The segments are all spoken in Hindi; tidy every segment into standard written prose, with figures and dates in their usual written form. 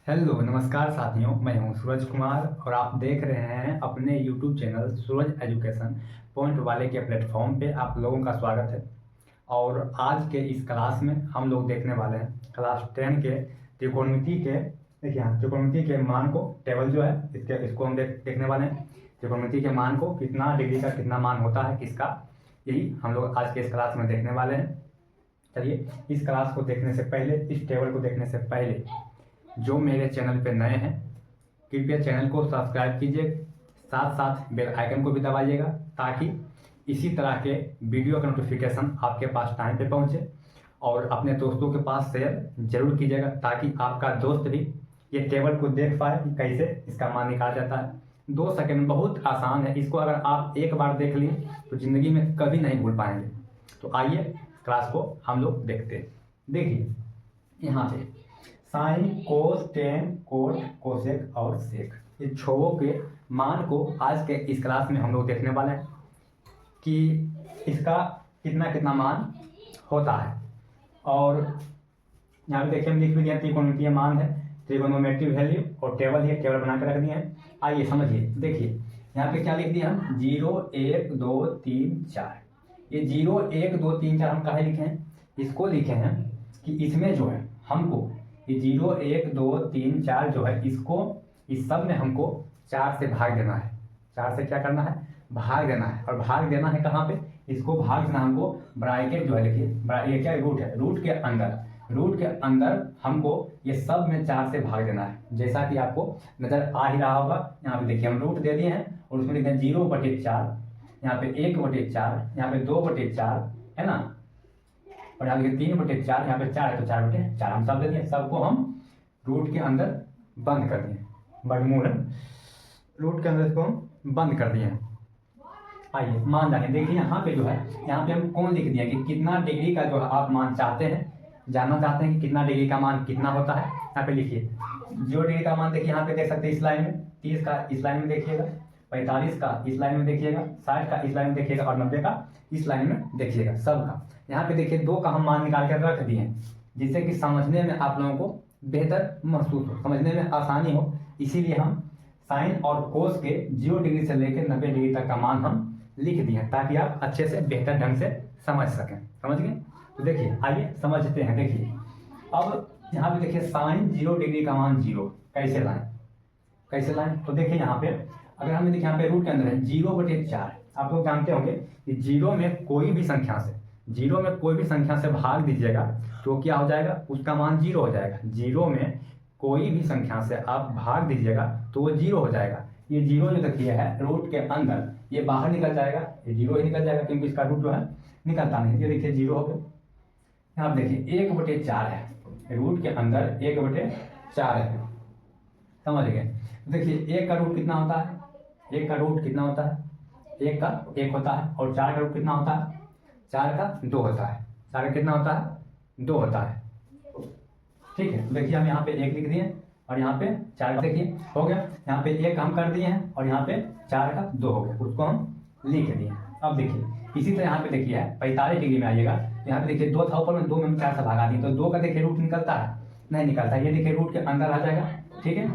हेलो नमस्कार साथियों, मैं हूं सूरज कुमार और आप देख रहे हैं अपने यूट्यूब चैनल सूरज एजुकेशन पॉइंट वाले के प्लेटफॉर्म पे आप लोगों का स्वागत है। और आज के इस क्लास में हम लोग देखने वाले हैं क्लास 10 के त्रिकोणमिति के। देखिए यहाँ त्रिकोणमिति के मान को टेबल जो है इसको हम देखने वाले हैं। त्रिकोणमिति के मान को कितना डिग्री का कितना मान होता है किसका, यही हम लोग आज के इस क्लास में देखने वाले हैं। चलिए इस क्लास को देखने से पहले, इस टेबल को देखने से पहले जो मेरे चैनल पे नए हैं कृपया चैनल को सब्सक्राइब कीजिए, साथ साथ बेल आइकन को भी दबाइएगा ताकि इसी तरह के वीडियो का नोटिफिकेशन आपके पास टाइम पे पहुंचे। और अपने दोस्तों के पास शेयर जरूर कीजिएगा ताकि आपका दोस्त भी ये टेबल को देख पाए कि कैसे इसका मान निकाला जाता है। 2 सेकंड बहुत आसान है, इसको अगर आप एक बार देख लिए तो ज़िंदगी में कभी नहीं भूल पाएंगे। तो आइए क्लास को हम लोग देखते हैं। देखिए यहाँ पे साइन, कोस, टेन, कोट, कोसेक और सेक, ये छवों के मान को आज के इस क्लास में हम लोग देखने वाले हैं कि इसका कितना कितना मान होता है। और यहाँ पे देखिए हम लिख भी दिया त्रिकोणमितीय मान है, ट्रिगोनोमेट्री वैल्यू, और टेबल है, टेबल बना के रख दिए हैं। आइए समझिए, देखिए यहाँ पे क्या लिख दिया हम 0 1 2 3 4। ये 0 1 2 3 4 हम कहाँ लिखे हैं, इसको लिखे हैं कि इसमें जो है हमको ये 0 1 2 3 4 जो है इसको इस सब में हमको 4 से भाग देना है। 4 से क्या करना है, भाग देना है। और भाग देना है कहाँ पे, इसको भाग देना हमको ब्रैकेट जो है, देखिए ये क्या रूट है, रूट के अंदर हमको ये सब में 4 से भाग देना है। जैसा कि आपको नजर आ ही रहा होगा, यहाँ पे देखिए हम रूट दे दिए हैं और उसमें लिखते हैं 0/4, यहाँ पे 1/4, यहाँ पे 2/4 है ना, और यहाँ देखिए 3/4, यहाँ पे 4 है तो 4/4 हम सब दे दिए। सबको हम रूट के अंदर बंद कर दिए, वर्गमूल रूट के अंदर इसको हम बंद कर दिए। आइए मान जाने, देखिए यहाँ पे जो है, यहाँ पे हम कौन लिख दिया कि कितना डिग्री का जो है आप मान चाहते हैं, जानना चाहते हैं कि कितना डिग्री का मान कितना होता है। यहाँ पे लिखिए 0 डिग्री का मान, देखिए यहाँ पे देख सकते हैं इस लाइन में, 30 का इस लाइन में देखिएगा, 45 का इस लाइन में देखिएगा, 60 का इस लाइन में देखिएगा और 90 का इस लाइन में देखिएगा, सबका। यहाँ पे देखिए 2 का हम मान निकाल कर रख दिए हैं जिससे कि समझने में आप लोगों को बेहतर महसूस हो, समझने में आसानी हो। इसीलिए हम साइन और कोस के 0 डिग्री से लेकर 90 डिग्री तक का मान हम लिख दिए ताकि आप अच्छे से बेहतर ढंग से समझ सकें। समझ गए? तो देखिए आइए समझते हैं। देखिए अब यहाँ पे देखिए साइन 0 डिग्री का मान 0 कैसे लाएं, तो देखिए यहाँ पे अगर हमें देखिए यहाँ पे रूट के अंदर है 0/4। आप लोग जानते होंगे कि 0 में कोई भी संख्या से भाग दीजिएगा तो क्या हो जाएगा, उसका मान 0 हो जाएगा। 0 में कोई भी संख्या से आप भाग दीजिएगा तो वो 0 हो जाएगा। ये 0 जो देखिए है रूट के अंदर, ये बाहर निकल जाएगा, ये 0 ही निकल जाएगा क्योंकि इसका रूट जो है निकलता नहीं। ये देखिए 0 हो गया। यहाँ देखिए 1/4 है, रूट के अंदर 1/4 है, समझ गए? देखिए 1 का रूट कितना होता है, 1 का रूट कितना होता है, 1 का 1 होता है। और 4 का रूट कितना होता है, 4 का 2 होता है। 4 का कितना होता है, 2 होता है। ठीक है, देखिए हम यहाँ पे 1 लिख दिए और यहाँ पे 4 देखिए हो गया। यहाँ पे 1 हम कर दिए हैं और यहाँ पे 4 का 2 हो गया, उसको हम लिख दिए। अब देखिए इसी तरह यहाँ पे देखिए 45 डिग्री में आइएगा, यहाँ पे देखिए 2 था ऊपर में, 2 में 4 से भगा दिए तो 2 का देखिए रूट निकलता है, नहीं निकलता। ये देखिए रूट के अंदर आ जाएगा, ठीक है।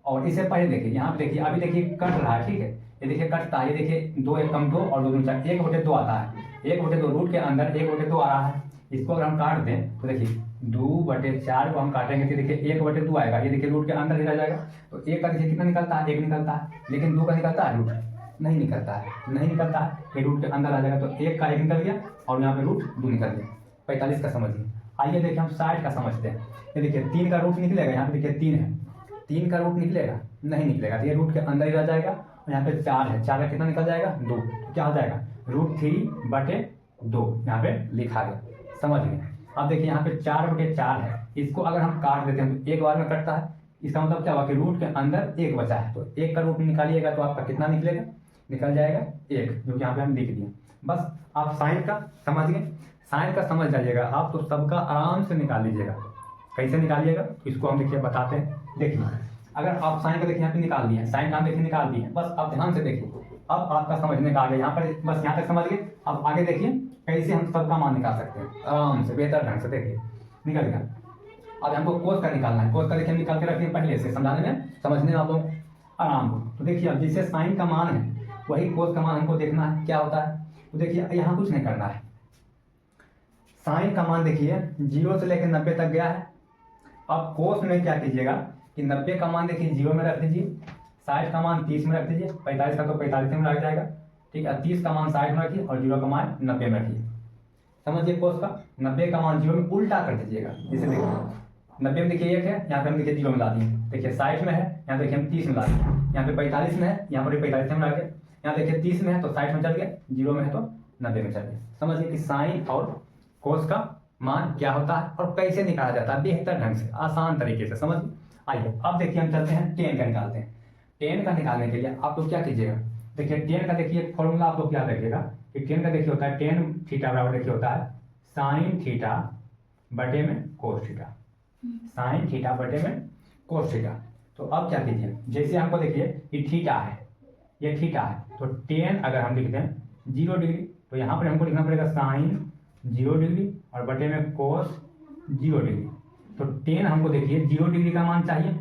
और इससे पहले देखिए यहाँ पे देखिए अभी देखिए कट रहा है, ठीक है, ये देखिए कटता है। ये देखिए 2 1 कम 2 और 2 2 4, 1/2 आता है, 1/2 रूट के अंदर 1/2 आ रहा है। इसको अगर हम काट दें तो देखिए 2/4 को हम काटेंगे तो देखिए 1/2 आएगा। ये देखिए रूट के अंदर ही रह जाएगा। तो 1 का देखिए कितना निकलता है, 1 निकलता है, लेकिन 2 का निकलता है रूट, नहीं निकलता है। ये रूट के अंदर आ जाएगा तो 1 का 1 निकल गया और यहाँ पे रूट 2 निकल गया। 45 का समझिए। आइए देखिए हम 60 का समझते हैं। ये देखिए 3 का रूट निकलेगा, यहाँ पे देखिए 3 है, 3 का रूट निकलेगा, नहीं निकलेगा। तो ये रूट के अंदर ही रह जाएगा और यहाँ पे 4 है, 4 का कितना निकल जाएगा, 2। तो क्या हो जाएगा, √3/2 यहाँ पे लिखा गया, समझ गए? अब देखिए यहाँ पे 4/4 है, इसको अगर हम काट देते हैं तो एक बार में कटता है। इसका मतलब क्या हुआ कि रूट के अंदर 1 बचा है, तो 1 का रूट निकालिएगा तो आपका कितना निकलेगा, निकल जाएगा 1, जो कि यहाँ पे हम लिख दिए। बस आप साइन का समझ गए, साइन का समझ जाइएगा आप तो सबका आराम से निकाल लीजिएगा। कैसे निकालिएगा तो इसको हम देखिए बताते हैं। देखिए अगर आप साइन का देखिए यहाँ पे निकाल दिए, साइन का हम देखिए निकाल दिए, बस आप ध्यान से देखिए, अब आपका समझने का आ गया। यहाँ पर बस यहाँ तक समझ गए। अब आगे देखिए कैसे हम सबका मान निकाल सकते हैं आराम से बेहतर ढंग से। देखिए निकल गया अब हमको कोस का निकालना है। कोस का देखिए निकाल के रखिए पहले से, समझाने में समझने में आप लोग आराम हो। तो देखिए अब जैसे साइन का मान है वही कोस का मान हमको देखना है क्या होता है। तो देखिए यहाँ कुछ नहीं करना है। साइन का मान देखिए 0 से लेकर 90 तक गया है। अब कोस में क्या कीजिएगा कि 90 का मान देखिए 0 में रख दीजिए, 60 का मान 30 में रख दीजिए, 45 का तो 45 में रख जाएगा, ठीक है। 30 का मान 60 में रखिए और 0 का मान 90 में रखिए। समझिए कोस का 90 का मान 0 में उल्टा कर दीजिएगा। जैसे देखिए 90 में देखिए 1 है, यहाँ पे हम देखिए 0 में ला दिए, देखिए 60 में है, यहाँ देखिए हम 30 में ला दिए, यहाँ पे 45 में है, यहाँ पर भी 45 में ला गए, यहाँ देखिए 30 में है तो 60 में चल गया, 0 में है तो 90 में चल गया। समझिए कि साइन और कोस का मान क्या होता है और कैसे निकाला जाता है बेहतर ढंग से, आसान तरीके से। समझ आइए अब देखिए हम चलते हैं टेन का निकालते हैं। टेन का निकालने के लिए आप लोग क्या कीजिएगा, देखिए टेन का देखिए फॉर्मूला आप लोग याद रखिएगा कि टेन का देखिए होता है टेन थीटा बराबर देखिए होता है साइन थीटा बटे में कोस थीटा, साइन थीटा बटे में कोस थीटा। तो अब क्या कीजिए, जैसे हमको देखिए ये थीटा है, ये थीटा है, तो टेन अगर हम लिखते हैं 0 डिग्री तो यहाँ पर हमको लिखना पड़ेगा साइन 0 डिग्री और बटे में कोस 0 डिग्री। तो टेन हमको देखिए 0 डिग्री का मान चाहिए,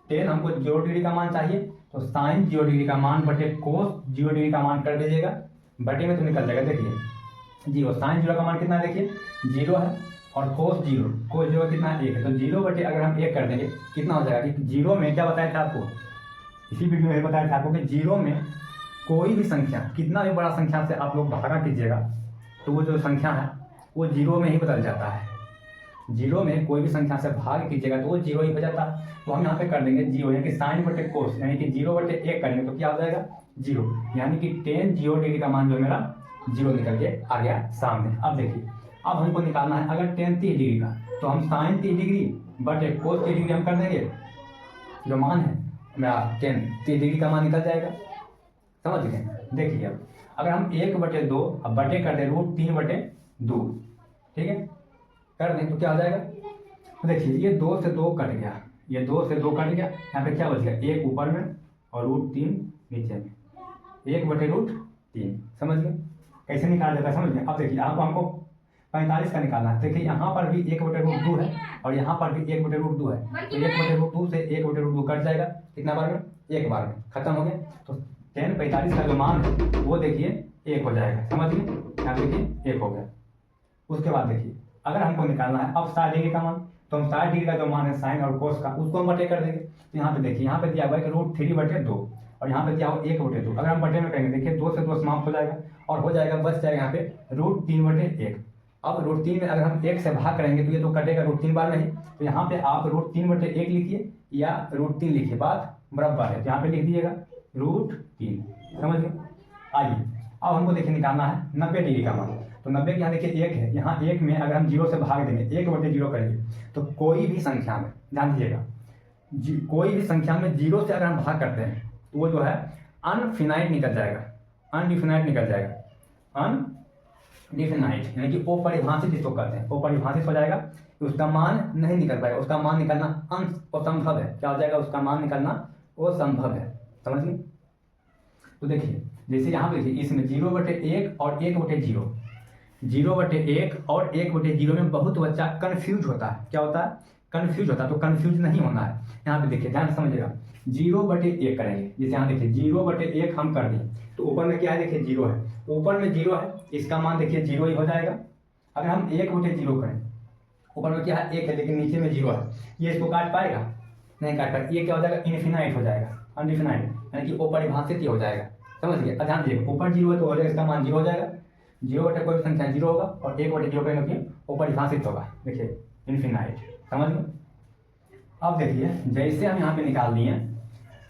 टेन हमको 0 डिग्री का मान चाहिए, तो साइन 0 डिग्री का मान बटे कोस 0 डिग्री का मान कर दीजिएगा, बटे में तो निकल जाएगा। देखिए 0 साइन 0 का मान कितना है, देखिए 0 है और कोस 0, कोस 0 कितना है 1 है, तो 0 बटे अगर हम 1 कर देंगे कितना हो जाएगा कि 0 में क्या बताया था आपको, इसी वीडियो में बताया था आपको कि 0 में कोई भी संख्या कितना भी बड़ा संख्या से आप लोग भागा कीजिएगा तो वो जो संख्या है वो 0 में ही बदल जाता है। 0 में कोई भी संख्या से भाग कीजिएगा तो वो 0 ही हो जाता है। तो हम यहाँ पे कर देंगे 0 यानी कि साइन बटे कोस यानी कि 0 बटे 1 करेंगे तो क्या हो जाएगा 0, यानी कि टेन 0 डिग्री का मान जो मेरा 0 निकल के आ गया सामने। अब देखिए अब हमको निकालना है अगर टेन 30 डिग्री का तो हम साइन 30 डिग्री बटे कोस 30 डिग्री हम कर देंगे, जो मान है मेरा टेन 30 डिग्री का मान निकल जाएगा। समझ गए। देखिए अब अगर हम 1/2 अब बटे कर दें √3/2, ठीक है, कर दें तो क्या हो जाएगा। तो देखिए ये 2 से 2 कट गया, ये 2 से 2 कट गया, यहाँ पे क्या बच गया 1 ऊपर में और √3 नीचे में, 1/√3। समझ गए कैसे निकाला जाता है, समझ गए। अब देखिए आपको हमको 45 का निकालना है। देखिए यहाँ पर भी 1/√2 है और यहाँ पर भी 1/√2 है, तो 1/√2 से 1/√2 कट जाएगा, कितना बार में, एक बार में, खत्म हो गया। तो टेन 45 का जो मान है वो देखिए 1 हो जाएगा। समझ गए, यहाँ देखिए 1 हो गया। उसके बाद देखिए अगर हमको निकालना है अब 60 डिग्री का मान, तो हम 60 डिग्री का जो मान है साइन और कोस का उसको हम बटे कर देंगे। तो यहाँ पे देखिए यहाँ पे दिया हुआ है कि √3/2 और यहाँ पे दिया हुआ 1/2। अगर हम बटे में करेंगे देखिए 2 से 2 समाप्त हो जाएगा और हो जाएगा बच जाएगा यहाँ पे √3/1। अब √3 में अगर हम 1 से भाग करेंगे तो ये तो कटेगा √3 बार में ही, तो यहाँ पे आप √3/1 लिखिए या √3 लिखिए, बात बराबर है, तो यहाँ पे लिख दीजिएगा √3। समझ गए। आइए अब हमको देखिए निकालना है 90 डिग्री का मान। तो 90 के यहाँ देखिए 1 है, यहाँ 1 में अगर हम 0 से भाग देंगे 1/0 करेंगे तो कोई भी संख्या में ध्यान दीजिएगा, कोई भी संख्या में 0 से अगर हम भाग करते हैं तो वो जो है अनफिनाइट निकल जाएगा, अनडिफिनाइट निकल जाएगा, अनडिफिनाइट यानी कि अपरिभाषित जिसको कहते हैं, अपरिभाषित हो जाएगा, उसका मान नहीं निकल पाएगा, उसका मान निकलना असंभव है। क्या हो जाएगा, उसका मान निकलना असंभव है। समझ गए। तो देखिए जैसे यहाँ पे देखिए इसमें 0/1 और 1/0, 0/1 और 1/0 में बहुत बच्चा कंफ्यूज होता है। क्या होता है, कंफ्यूज होता है, तो कंफ्यूज नहीं होना है। यहाँ पे देखिए ध्यान से समझिएगा, 0/1 करेंगे, जैसे यहाँ देखिए 0/1 हम कर दिए तो ऊपर में क्या है देखिए 0 है, ऊपर में 0 है, इसका मान देखिए 0 ही हो जाएगा। अगर हम 1/0 करें, ऊपर में क्या है 1 है लेकिन नीचे में 0 है, ये इसको काट पाएगा, नहीं काट पाएगा, ये क्या हो जाएगा इनफिनाइट हो जाएगा, अनडिफिनाइट यानी कि अपरिभाषित ही हो जाएगा। समझ गए। ध्यान दीजिएगा ऊपर 0 है तो हो जाएगा इसका मान 0 हो जाएगा, 0 कोई भी संख्या 0 होगा और 1/0 करेंगे तो अपरिभाषित होगा, देखिए इनफिनाइट। समझ गए। अब देखिए जैसे हम यहाँ पे निकाल दिए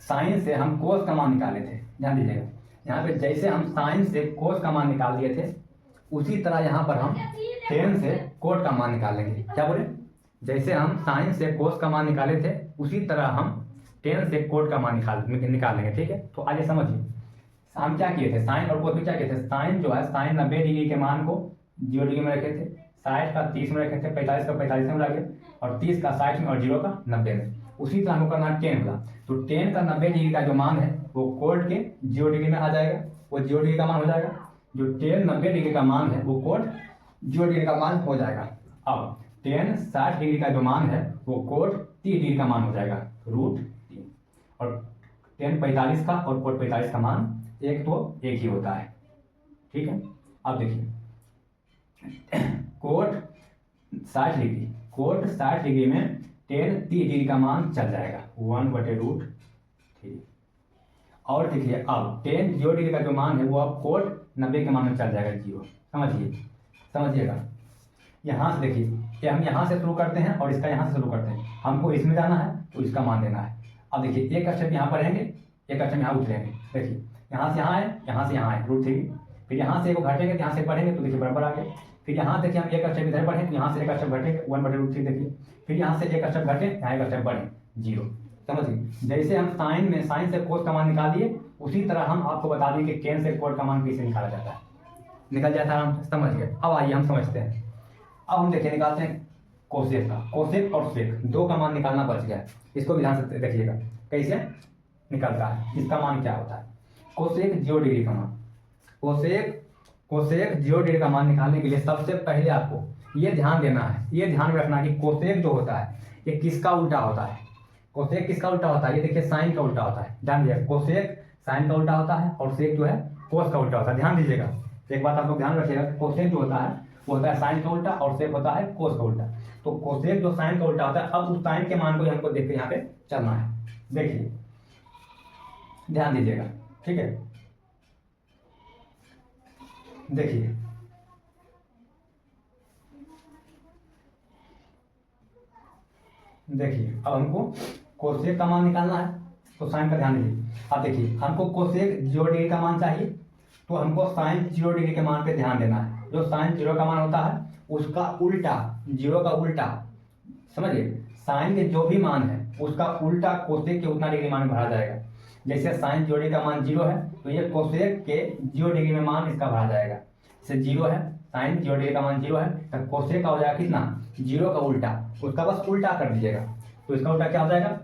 साइन से हम कोस का मान निकाले थे, ध्यान दीजिएगा यहाँ पे जैसे हम साइन से कोस का मान निकाल दिए थे उसी तरह यहाँ पर हम टेन से कोट का मान निकाल लेंगे। क्या बोले, जैसे हम साइन से कोस का मान निकाले थे उसी तरह हम टेन से कोट का मान निकाल लेंगे। ठीक है, तो आइए समझिए हम क्या किए थे, साइन और कोस में क्या किए थे। साइन जो है साइन 90 डिग्री के मान को 0 डिग्री में रखे थे, 60 का 30 में रखे थे, 45 का 45 में रखे और 30 का 60 में और 0 का 90 में। उसी तरह हमको करना है टेन का, तो टेन का 90 डिग्री का जो मान है वो कोट के 0 डिग्री में आ जाएगा, वो 0 डिग्री का मान हो जाएगा। जो टेन 90 डिग्री का मान है वो कोट 0 डिग्री का मान हो जाएगा। अब टेन 60 डिग्री का जो मान है वो कोट 30 डिग्री का मान हो जाएगा √3, और टेन 45 का और कोट 45 का मान एक ही होता है। ठीक है, अब देखिए कोट 60 डिग्री में टेन 30 डिग्री का मान चल जाएगा 1/√3। और देखिए अब टेन 0 डिग्री का जो मान है वो अब कोट 90 के मान में चल जाएगा 0। समझिएगा। यहाँ से देखिए कि हम यहाँ से शुरू करते हैं और इसका यहाँ से शुरू करते हैं। हमको इसमें जाना है तो इसका मान देना है। अब देखिए एक स्टेप यहाँ पर रहेंगे, एक स्टेप यहाँ उतरेंगे। देखिए यहाँ से यहाँ आए, यहाँ से यहाँ आए √3, फिर यहाँ से एक घटेंगे तो यहाँ से पढ़ेंगे तो देखिए बराबर आ गए। फिर यहाँ देखिए हम एक स्टेप इधर बढ़ें तो यहाँ से एक स्टेप घटेंगे 1/√3 देखिए। फिर यहाँ से एक स्टेप घटे, यहाँ एक स्टेप बढ़े 0। समझिए, जैसे हम साइन से कोस का मान निकाल दिए, उसी तरह हम आपको बता दें कि टेन से कोट का मान कैसे निकाला जाता है। निकल जाता है, हम समझ गए। अब आइए हम समझते हैं। अब हम देखिए निकालते हैं कोसेक का। कोसेक और सेक दो का मान निकालना बच गया। इसको भी ध्यान से देखिएगा कैसे निकलता है, इसका मान क्या होता है। कोसेक 0 डिग्री का मान, कोसेक 0 डिग्री का मान निकालने के लिए सबसे पहले आपको ये ध्यान देना है, ये ध्यान में रखना कि कोसेक जो होता है ये किसका उल्टा होता है। कोसेक किसका उल्टा होता है, ये देखिए साइन का उल्टा होता है। ध्यान दीजिएगा, कोसेक साइन का उल्टा होता है और सेक जो है कोस का उल्टा होता है। ध्यान दीजिएगा, एक बात आप लोग ध्यान रखिएगा, कोसेक जो होता है वो होता है साइन का उल्टा और सेक होता है कोस का उल्टा। तो कोसेक जो साइन का उल्टा होता है, अब उस साइन के मान को हमको देख के यहाँ पे चलना है। देखिए ध्यान दीजिएगा, ठीक है। देखिए अब हमको कोसेक का मान निकालना है तो साइन का ध्यान दीजिए। अब देखिए हमको कोसेक 0 डिग्री का मान चाहिए तो हमको साइन 0 डिग्री के मान पे ध्यान देना है। जो साइन 0 का मान होता है उसका उल्टा, 0 का उल्टा, समझिए साइन के जो भी मान है उसका उल्टा कोसेक के उतना डिग्री मान में भरा जाएगा। जैसे साइन 0 डिग्री का मान 0 है तो ये कोसेक के 0 डिग्री में मान इसका भरा जाएगा। जैसे 0 है, साइन 0 डिग्री का मान 0 है तो कोसेक का हो जाएगा कितना, 0 का उल्टा, उसका बस उल्टा कर दीजिएगा। तो इसका उल्टा क्या हो जाएगा,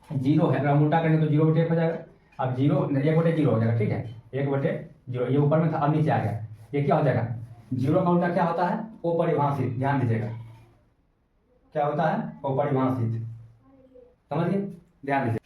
0 है, अगर हम उल्टा करेंगे तो 0/1 हो जाएगा। अब 1/0 हो जाएगा, ठीक है, 1/0, ये ऊपर में था अब नीचे आ गया। ये क्या हो जाएगा, 0 का उल्टा क्या होता है, अपरिभाषित। ध्यान दीजिएगा क्या होता है, अपरिभाषित। समझिए, ध्यान दीजिए।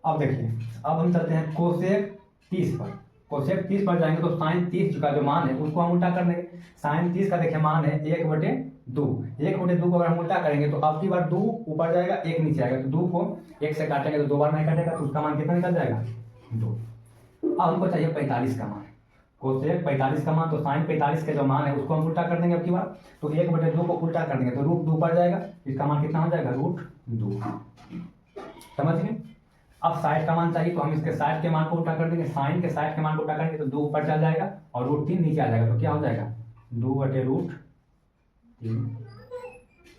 अब देखिए अब हम चलते हैं कोसेक 30 पर। कोसेक 30 पर जाएंगे तो साइन 30 का जो मान है उसको हम उल्टा कर देंगे। साइन 30 का देखिए मान है 1/2। 1/2 को अगर हम उल्टा करेंगे तो अब की बार 2 ऊपर जाएगा 1 नीचे आएगा, तो 2 को 1 से काटेंगे तो 2 बार नहीं काटेगा, तो उसका मान कितना निकल जाएगा, 2। अब हमको चाहिए 45 का मान। कोसेक 45 का मान, तो साइन 45 का जो मान है उसको हम उल्टा कर देंगे अब की बार, तो 1/2 को उल्टा कर देंगे तो √2 पर जाएगा, इसका मान कितना हो जाएगा, √2। समझिए, अब 60 का मान चाहिए तो हम इसके 60 के मान को उल्टा कर देंगे। साइन के 60 के मान को उल्टा करेंगे तो 2 ऊपर चल जाएगा और √3 नीचे आ जाएगा, तो क्या हो जाएगा, 2/√3।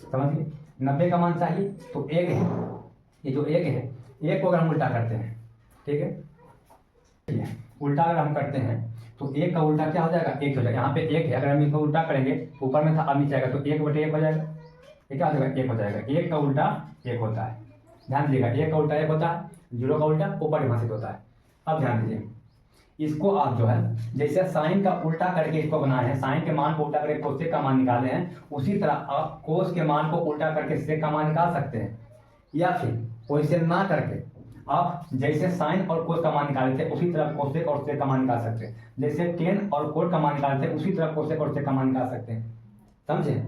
समझिए, 90 का मान चाहिए तो 1 है, ये जो 1 है, 1 को अगर हम उल्टा करते हैं, ठीक है, उल्टा अगर हम करते हैं तो 1 का उल्टा क्या हो जाएगा, 1 हो जाएगा। यहाँ पे 1 है, अगर हम इसको उल्टा करेंगे ऊपर में था अब नीचे आएगा तो 1/1 हो जाएगा। ये क्या हो जाएगा, 1 हो जाएगा। 1 का उल्टा 1 होता है, ध्यान दीजिएगा, 1 का उल्टा 1 होता है, 0 का उल्टा अपरिभाषित होता है। अब ध्यान दीजिए, इसको आप जो है जैसे साइन का उल्टा करके इसको बनाए हैं, साइन के मान को उल्टा करके कोसेक का मान निकाले हैं, उसी तरह आप कोस के मान को उल्टा करके सेक का मान निकाल सकते हैं। या फिर वैसे ना करके आप जैसे साइन और कोस का मान निकाले थे उसी तरह कोसेक और सेक का मान निकाल सकते हैं। जैसे टेन और कोट का मान निकाले थे उसी तरह कोसेक और सेक का मान निकाल सकते हैं। समझे,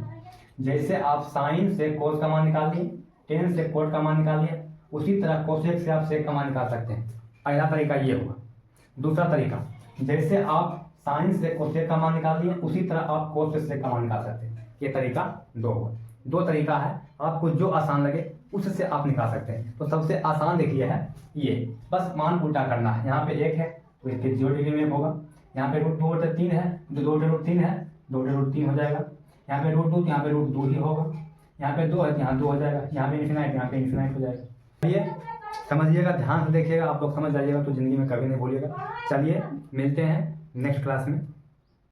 जैसे आप साइन से कोस का मान निकाल लिए, टेन से कोट का मान निकाल लिया, उसी तरह कोसेक से आप सेक का मान निकाल सकते हैं। पहला तरीका ये होगा। दूसरा तरीका, जैसे आप साइन से कोसेक का मान निकाल लिए उसी तरह आप कोस से सेक का मान निकाल सकते हैं। ये तरीका 2 होगा। 2 तरीका है, आपको जो आसान लगे उससे आप निकाल सकते हैं। तो सबसे आसान देखिए है ये, बस मान उल्टा करना है। यहाँ पे 1 है तो इसके 0 डिग्री में होगा। यहाँ पे √2/3 है तो 2/3 है, 2/3 हो जाएगा। यहाँ पे √2 तो यहाँ पे √2 ही होगा। यहाँ पे 2 है तो यहाँ 2 हो जाएगा। यहाँ पे इन्फिनाइट, यहाँ पे इन्फिनाइट हो जाएगा। ये समझिएगा, ध्यान से देखिएगा, आप लोग समझ जाइएगा तो ज़िंदगी में कभी नहीं भूलिएगा। चलिए मिलते हैं नेक्स्ट क्लास में।